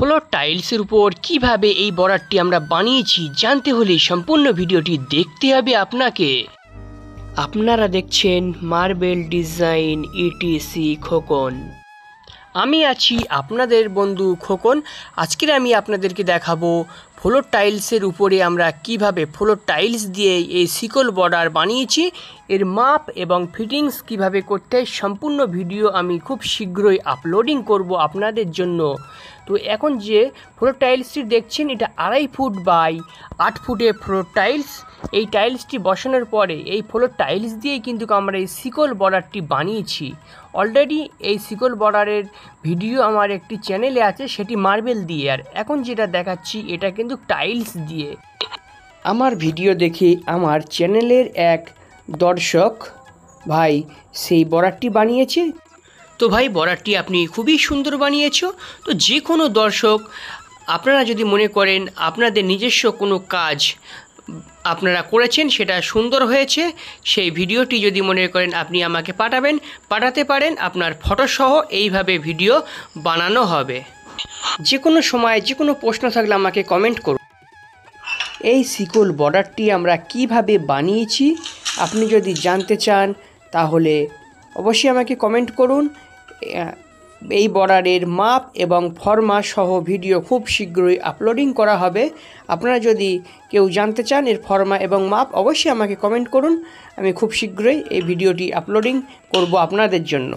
Floor টাইলসের উপর কিভাবে এই বর্ডারটি আমরা বানিয়েছি জানতে হলে সম্পূর্ণ ভিডিওটি দেখতে হবে আপনাকে। আপনারা দেখছেন মার্বেল ডিজাইন ইটিসি খোকন। আমি আছি আপনাদের বন্ধু খোকন। আজকের আমি আপনাদেরকে দেখাবো ফ্লোর টাইলসের উপরে আমরা কিভাবে ফ্লোর টাইলস দিয়ে এই শিকল বর্ডার বানিয়েছি, এর মাপ এবং ফিটিংস কিভাবে করতে হয় সম্পূর্ণ ভিডিও আমি খুব শীঘ্রই আপলোডিং করব আপনাদের জন্য। তো এখন যে ফ্লোর টাইলসটি দেখছেন এটা 2.5 ফুট বাই 8 ফুটে ফ্লোর টাইলস। এই টাইলসটি বসানোর পরে এই ফ্লোর টাইলস দিয়েই কিন্তু আমরা এই শিকল বর্ডারটি বানিয়েছি। অলরেডি এই শিকল বর্ডারের ভিডিও আমার একটি চ্যানেলে আছে, সেটি মার্বেল দিয়ে, আর এখন যেটা দেখাচ্ছি এটা কিন্তু টাইলস দিয়ে। আমার ভিডিও দেখে আমার চ্যানেলের এক দর্শক ভাই সেই বর্ডারটি বানিয়েছে। তো ভাই বর্ডারটি আপনি খুবই সুন্দর বানিয়েছো। তো যে কোনো দর্শক আপনারা যদি মনে করেন আপনাদের নিজস্ব কোনো কাজ আপনারা করেছেন সেটা সুন্দর হয়েছে, সেই ভিডিওটি যদি মনে করেন আপনি আমাকে পাঠাতে পারেন, আপনার ফটোসহ এইভাবে ভিডিও বানানো হবে। যে কোনো সময় যে কোনো প্রশ্ন থাকলে আমাকে কমেন্ট করুন। এই শিকল বর্ডারটি আমরা কিভাবে বানিয়েছি আপনি যদি জানতে চান তাহলে অবশ্যই আমাকে কমেন্ট করুন। এই বর্ডারের মাপ এবং ফর্মা সহ ভিডিও খুব শীঘ্রই আপলোডিং করা হবে। আপনারা যদি কেউ জানতে চান এর ফর্মা এবং মাপ অবশ্যই আমাকে কমেন্ট করুন, আমি খুব শীঘ্রই এই ভিডিওটি আপলোডিং করব আপনাদের জন্য।